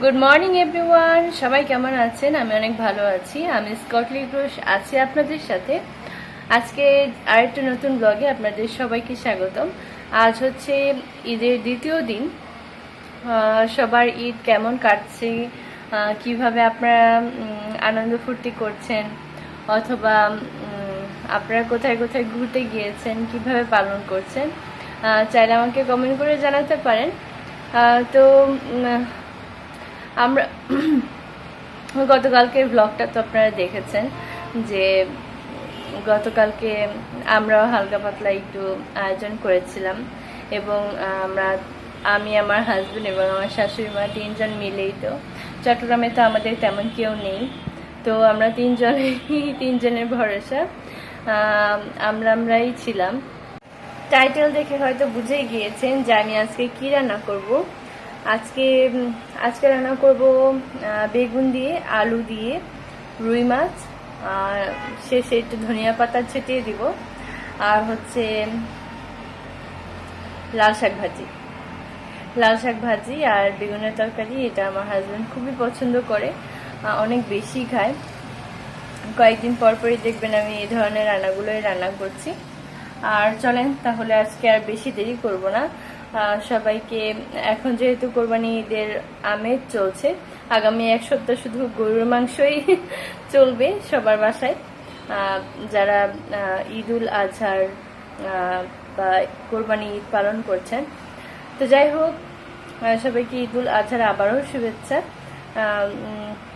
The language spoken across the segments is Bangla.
গুড মর্নিং এভরিওয়ান, সবাই কেমন আছেন? আমি অনেক ভালো আছি। আমি স্কটলি ক্রুশ আছি আপনাদের সাথে। আজকে আরেকটা নতুন ব্লগে আপনাদের সবাইকে স্বাগতম। আজ হচ্ছে ঈদের দ্বিতীয় দিন। সবার ঈদ কেমন কাটছে, কিভাবে আপনারা আনন্দ ফুর্তি করছেন, অথবা আপনারা কোথায় কোথায় ঘুরতে গিয়েছেন, কিভাবে পালন করছেন, চাইলে আমাকে কমেন্ট করে জানাতে পারেন। তো আমরা গতকালকের ব্লগটা তো আপনারা দেখেছেন যে গতকালকে আমরাও হালকা পাতলা একটু আয়োজন করেছিলাম, এবং আমি, আমার হাজবেন্ড এবং আমার শাশুড়ি মা তিনজন মিলেই। তো চট্টগ্রামে তো আমাদের তেমন কেউ নেই, তো আমরা তিনজনের ভরসা আমরাই ছিলাম। টাইটেল দেখে হয়তো বুঝেই গিয়েছেন যে আমি আজকে কি রান্না করব। আজকে রান্না করব বেগুন দিয়ে, আলু দিয়ে, রুই মাছ, আর শেষে একটু ধনিয়া পাতা ছিটিয়ে দিব, আর হচ্ছে লাল শাক ভাজি আর বেগুনের তরকারি। এটা আমার হাজব্যান্ড খুবই পছন্দ করে, অনেক বেশি খায়। কয়েকদিন পরপরই দেখবেন আমি এই ধরনের রান্নাগুলোই রান্না করছি। আর চলেন তাহলে আজকে আর বেশি দেরি করব না। সবাইকে, এখন যেহেতু কোরবানি ঈদের আমেজ চলছে, আগামী এক সপ্তাহ শুধু গরুর মাংসই চলবে সবার বাসায়, যারা ঈদুল আজহার বা কোরবানি ঈদ পালন করছেন। তো যাই হোক, সবাইকে ঈদুল আজহার আবারও শুভেচ্ছা।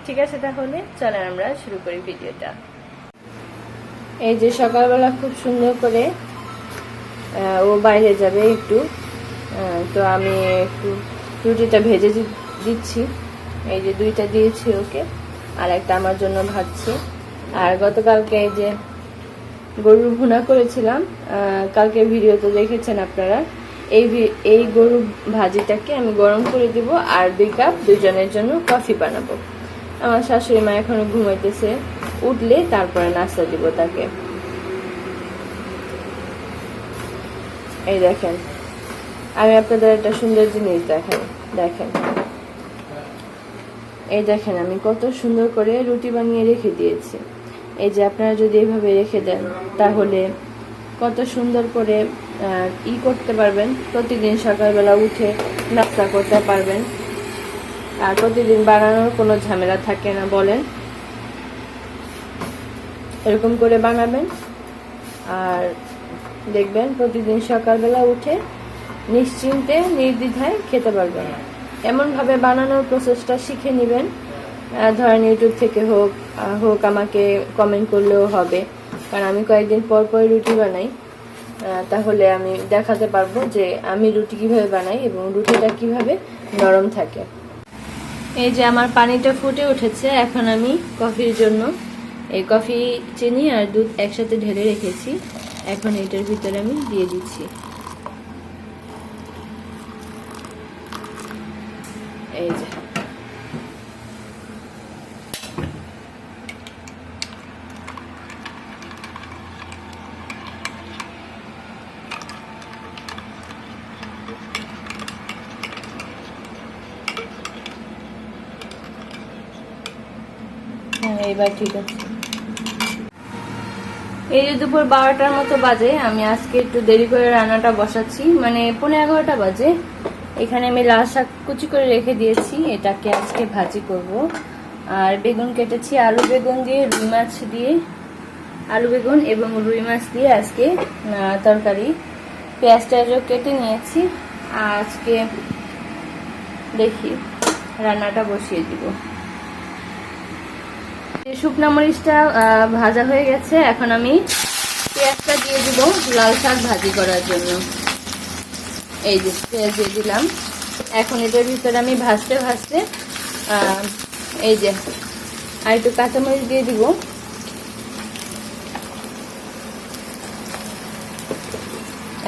ঠিক আছে, তাহলে চলেন আমরা শুরু করি ভিডিওটা। এই যে সকালবেলা খুব সুন্দর করে ও বাইরে যাবে একটু, তো আমি একটু রুটিটা ভেজে দিচ্ছি। এই যে দুইটা দিয়েছি ওকে, আর একটা আমার জন্য ভাজছি। আর গতকালকে এই যে গরুর ভুনা করেছিলাম, কালকে ভিডিওতে দেখেছেন আপনারা। এই গরু ভাজিটাকে আমি গরম করে দিব, আর 2 কাপ দুজনের জন্য কফি বানাবো। আমার শাশুড়ি মা এখনো ঘুমাইতেছে, উঠলে তারপরে নাস্তা দিব তাকে। এই দেখেন, আমি আপনাদের একটা সুন্দর জিনিস দেখেন এই দেখেন আমি কত সুন্দর করে রুটি বানিয়ে রেখে দিয়েছি। এই যে আপনারা যদি এইভাবে রেখে দেন তাহলে কত সুন্দর করে করতে পারবেন, প্রতিদিন সকালবেলা উঠে নাস্তা করতে পারবেন, আর প্রতিদিন বানানোর কোনো ঝামেলা থাকে না। বলেন, এরকম করে বানাবেন আর দেখবেন প্রতিদিন সকালবেলা উঠে নিশ্চিন্তে নির্দ্বিধায় খেতে পারবেন। এমনভাবে বানানোর প্রসেসটা শিখে নেবেন, ধরেন ইউটিউব থেকে হোক আমাকে কমেন্ট করলেও হবে, কারণ আমি কয়েকদিন পর রুটি বানাই। তাহলে আমি দেখাতে পারবো যে আমি রুটি কিভাবে বানাই এবং রুটিটা কিভাবে নরম থাকে। এই যে আমার পানিটা ফুটে উঠেছে, এখন আমি কফির জন্য এই কফি, চিনি আর দুধ একসাথে ঢেলে রেখেছি, এখন এটার ভিতরে আমি দিয়ে দিচ্ছি। এই যে এইবার ঠিক আছে। এই যে দুপুর 12টার মতো বাজে, আমি আজকে একটু দেরি করে রান্নাটা বসাচ্ছি, মানে 11:15 বাজে। এখানে আমি লাল শাক কুচি করে রেখে দিয়েছি, এটাকে আজকে ভাজি করব। আর বেগুন কেটেছি, আলু বেগুন এবং রুই মাছ দিয়ে আজকে তরকারি। পেঁয়াজটাও কেটে নিয়েছি, আজকে দেখি রান্নাটা বসিয়ে দিব। শুকনো মরিচটা ভাজা হয়ে গেছে, এখন আমি পেঁয়াজটা দিয়ে দিব লাল শাক ভাজি করার জন্য। এই যে পেঁয়াজ দিয়ে দিলাম, এখন এটার ভিতরে আমি ভাজতে এই যে আর একটু কাঁচামরিচ দিয়ে দিব।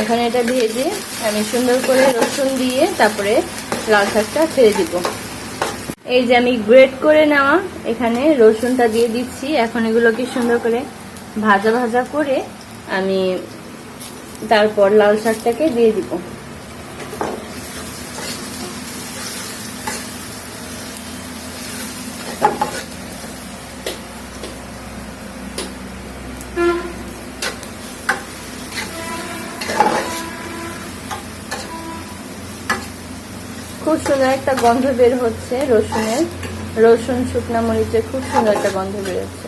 এখন এটা ভেজে আমি সুন্দর করে রসুন দিয়ে তারপরে লাল শাকটা ছেড়ে দিব। এই যে আমি গ্রেট করে নেওয়া এখানে রসুনটা দিয়ে দিচ্ছি। এখন এগুলোকে সুন্দর করে ভাজা করে আমি তারপর লাল শাকটাকে দিয়ে দিব। খুব সুন্দর একটা গন্ধ বের হচ্ছে রসুনের, রসুন শুকনা মরিচের খুব সুন্দর একটা গন্ধ বের হচ্ছে।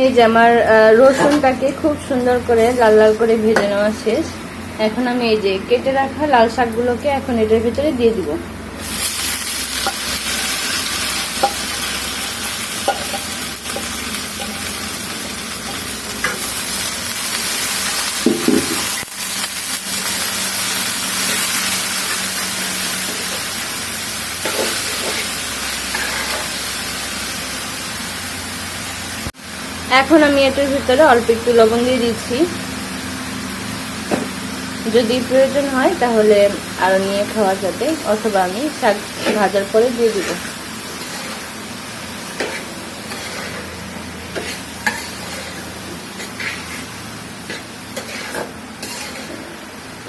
এই যে আমার রসুনটাকে খুব সুন্দর করে লাল লাল করে ভেজে নেওয়া শেষ। এখন আমি এই যে কেটে রাখা লাল শাকগুলোকে এখন এটার ভিতরে দিয়ে দিব। এখন আমি এটার ভিতরে অল্প একটু লবণ দিয়ে দিচ্ছি, যদি প্রয়োজন হয় তাহলে আরো নিয়ে খাওয়া যাবে, অথবা আমি শাক ভাজার পরে দিয়ে দিব।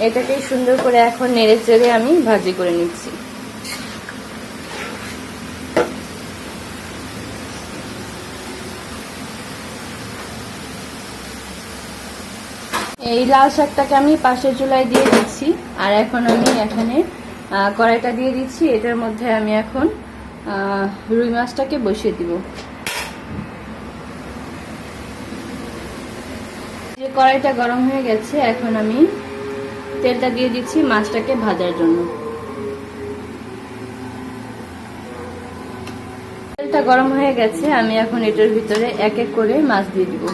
এটাকে সুন্দর করে এখন নেড়ে চেড়ে আমি ভাজি করে নিচ্ছি। এই লাল শাকটাকে আমি পাশের চুলায় দিয়ে দিচ্ছি, আর এখন আমি এখানে কড়াইটা দিয়ে দিচ্ছি। এটার মধ্যে আমি এখন রুই মাছটাকে বসিয়ে দিব। যে কড়াইটা গরম হয়ে গেছে, এখন আমি তেলটা দিয়ে দিচ্ছি মাছটাকে ভাজার জন্য। তেলটা গরম হয়ে গেছে, আমি এখন এটার ভিতরে এক এক করে মাছ দিয়ে দিব।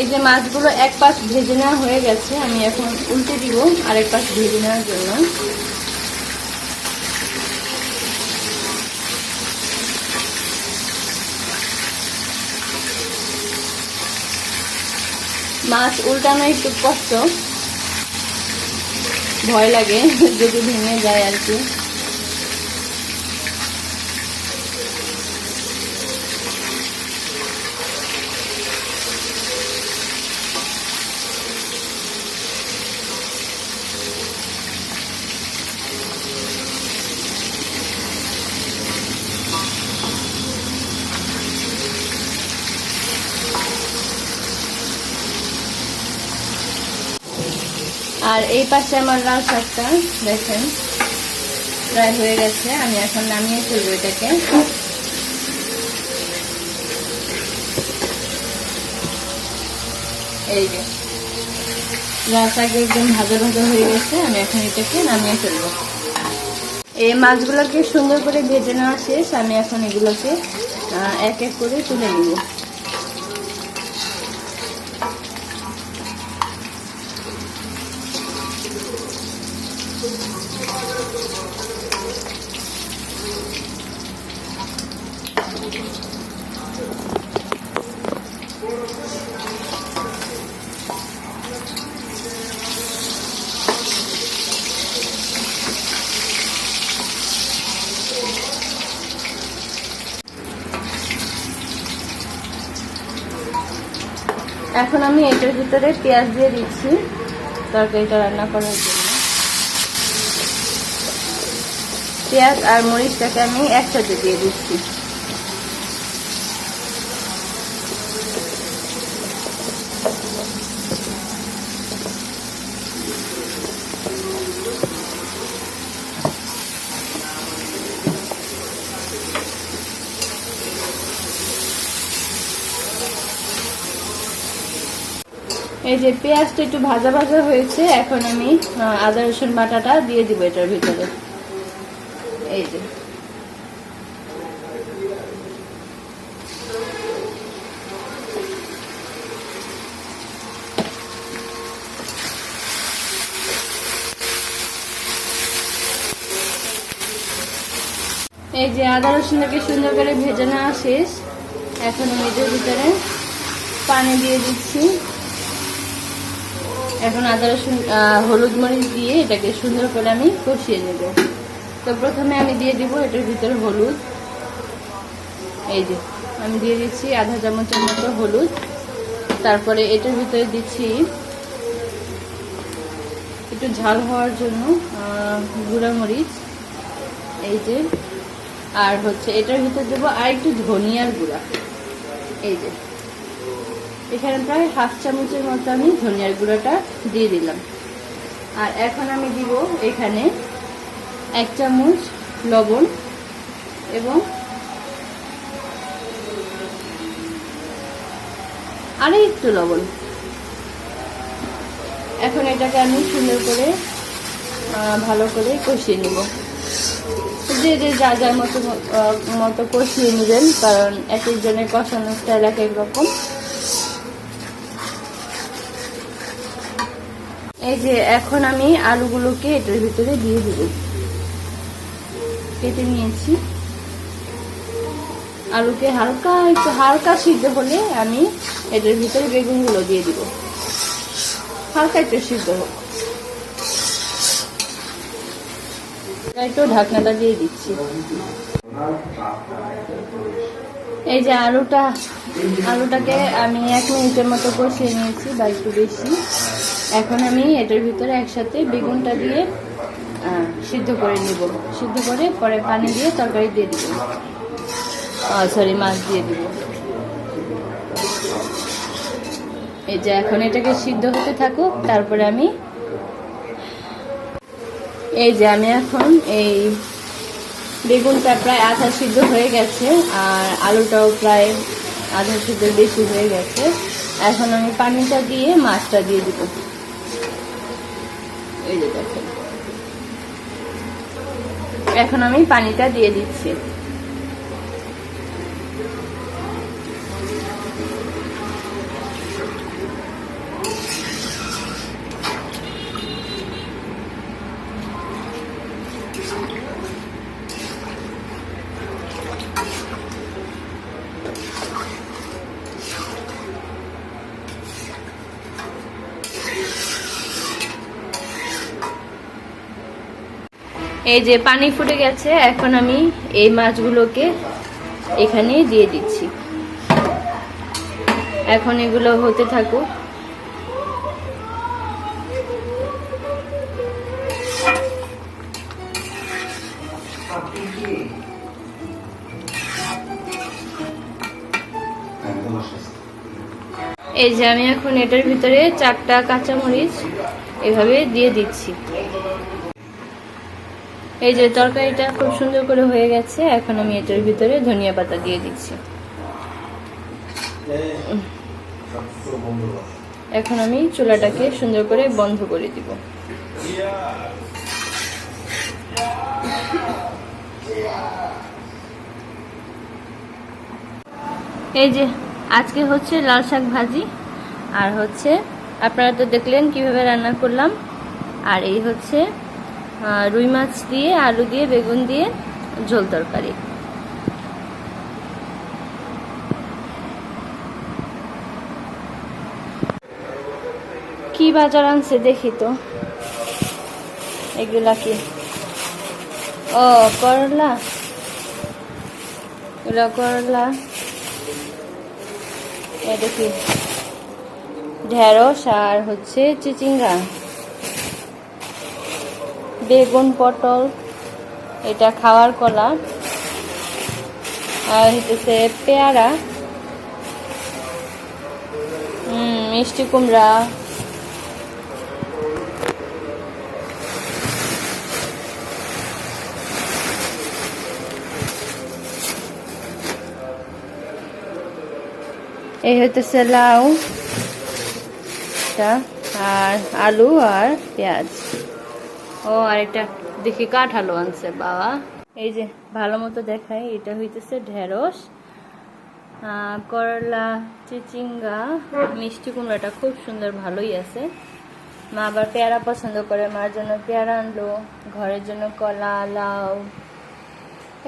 এই যে মাছগুলো এক পাশ ভেজে নেওয়া হয়ে গেছে, আমি এখন উল্টে দিব আরেক পাশ ভেজে নেওয়ার জন্য। মাছ উল্টানো একটু কষ্ট, ভয় লাগে যদি ভেঙে যায় আর কি। আর এই পাশে আমার লাল শাকটা দেখেন প্রায় হয়ে গেছে, আমি এখন নামিয়ে ফেলবো এটাকে। এই যে লাল শাক একদম ভাজা ভাজা হয়ে গেছে, আমি এখন এটাকে নামিয়ে ফেলবো। এই মাছগুলোকে সুন্দর করে ভেজে নেওয়া শেষ, আমি এখন এগুলোকে এক এক করে তুলে নিব। এখন আমি এটার ভিতরে পেঁয়াজ দিয়ে দিচ্ছি তরকারিটা রান্না করার জন্য। পেঁয়াজ আর মরিচটাকে আমি একসাথে দিয়ে দিচ্ছি। এই যে পেঁয়াজটা একটু ভাজা ভাজা হয়েছে, এখন আমি আদা রসুন বাটাটা দিয়ে দিব এটার ভিতরে। এই যে আদা রসুনটাকে সুন্দর করে ভেজে নেওয়া শেষ, এখন আমি এটার ভিতরে পানি দিয়ে দিচ্ছি। এখন আদা রসুন হলুদ মরিচ দিয়ে এটাকে সুন্দর করে আমি কষিয়ে নেব। তো প্রথমে আমি দিয়ে দিব এটার ভিতরে হলুদ। এই যে আমি দিয়ে দিচ্ছি আধা চামচের মতো হলুদ। তারপরে এটার ভিতরে দিচ্ছি একটু ঝাল হওয়ার জন্য গুঁড়া মরিচ, এই যে। আর হচ্ছে এটার ভিতরে দেবো আর একটু ধনিয়ার গুঁড়া, এই যে। এখানে প্রায় হাফ চামচের মতো আমি ধনিয়ার গুঁড়াটা দিয়ে দিলাম। আর এখন আমি দিব এখানে 1 চামচ লবণ এবং আর একটু লবণ। এখন এটাকে আমি সুন্দর করে ভালো করে কষিয়ে নেব। যে যে যা যার মতো কষিয়ে নেবেন, কারণ এক একজনের কষানোর স্টাইল এক এক রকম। এই যে এখন আমি আলুগুলোকে এটার ভিতরে দিয়ে দিব। কেটে নিয়েছি আলুকে হালকা সিদ্ধ হলে আমি এটার ভিতরে বেগুনগুলো দিয়ে দিব। হালকা একটু সিদ্ধ হোক, একটু ঢাকনাটা দিয়ে দিচ্ছি। এই যে আলুটাকে আমি 1 মিনিটের মতো কষিয়ে নিয়েছি বা একটু বেশি। এখন আমি এটার ভিতরে একসাথে বেগুনটা দিয়ে সিদ্ধ করে নিব। সিদ্ধ করে পরে পানি দিয়ে তরকারি দিয়ে দিব, মাছ দিয়ে দিব। এই যে এখন এটাকে সিদ্ধ হতে থাকুক। তারপরে আমি এখন এই বেগুনটা প্রায় আধা সিদ্ধ হয়ে গেছে আর আলুটাও প্রায় আধা সিদ্ধ বেশি হয়ে গেছে। এখন আমি পানিটা দিয়ে মাছটা দিয়ে দিব। এই যে দেখেন, এখন আমি পানিটা দিয়ে দিচ্ছি। এই যে পানি ফুটে গেছে। এখন আমি এই মাছগুলোকে এখানে দিয়ে দিচ্ছি। এখন এগুলো হতে থাকুক। এই যে আমি এখন এটার ভিতরে 4টা কাঁচামরিচ এভাবে দিয়ে দিচ্ছি। এই যে তরকারিটা খুব সুন্দর করে হয়ে গেছে। এখন আমি এটার ভিতরে ধনিয়া পাতা দিয়ে দিচ্ছি। এখন আমি চুলাটাকে সুন্দর করে বন্ধ করে দিব। এই যে আজকে হচ্ছে লাল শাক ভাজি, আর হচ্ছে আপনারা তো দেখলেন কিভাবে রান্না করলাম। আর এই হচ্ছে রুই মাছ দিয়ে আলু দিয়ে বেগুন দিয়ে ঝোল তরকারি। কি বাজার আনছে দেখি তো, এগুলা কি? ও করলা, এগুলা করলা। এটা কি? ঢেঁড়স আর হচ্ছে চিচিঙ্গা, বেগুন, পটল, এটা খাওয়ার কলা, আর হচ্ছে পেয়ারা, মিষ্টি কুমড়া, এই হইতেছে লাউ, আর আলু আর পেঁয়াজ। ও আর এটা দেখি কাঁঠালও আনছে বাবা। এই যে ভালো মতো দেখাই, এটা হইতেছে ঢেঁড়স, করলা, চিচিঙ্গা, মিষ্টি কুমড়াটা খুব সুন্দর ভালোই আছে। মা আবার পেয়ারা পছন্দ করে, মার জন্য পেয়ারা আনলো, ঘরের জন্য কলা, লাউ,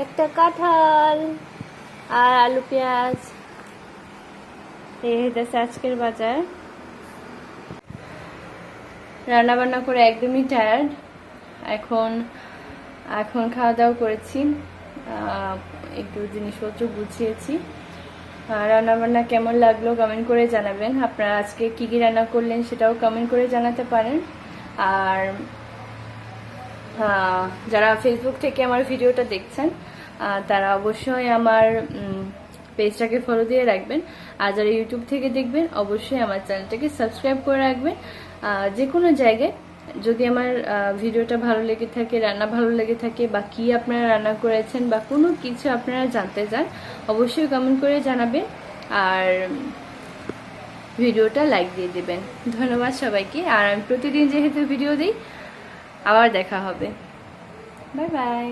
একটা কাঁঠাল আর আলু পেঁয়াজ। এই হইতেছে আজকের বাজার। রান্না বান্না করে একদমই টায়ার্ড। এখন এখন খাওয়া দাওয়া করেছি, একটু জিনিসপত্র গুছিয়েছি। রান্না বান্না কেমন লাগলো কমেন্ট করে জানাবেন। আপনারা আজকে কি কি রান্না করলেন সেটাও কমেন্ট করে জানাতে পারেন। আর যারা ফেসবুক থেকে আমার ভিডিওটা দেখছেন তারা অবশ্যই আমার পেজটাকে ফলো দিয়ে রাখবেন। আর যারা ইউটিউব থেকে দেখবেন অবশ্যই আমার চ্যানেলটাকে সাবস্ক্রাইব করে রাখবেন। যে কোনো জায়গায় যদি আমার ভিডিওটা ভালো লেগে থাকে, রান্না ভালো লেগে থাকে, বা কি আপনারা রান্না করেছেন বা কোনো কিছু আপনারা জানতে চান অবশ্যই কমেন্ট করে জানাবেন আর ভিডিওটা লাইক দিয়ে দেবেন। ধন্যবাদ সবাইকে। আর আমি প্রতিদিন যেহেতু ভিডিও দিই, আবার দেখা হবে। Bye bye.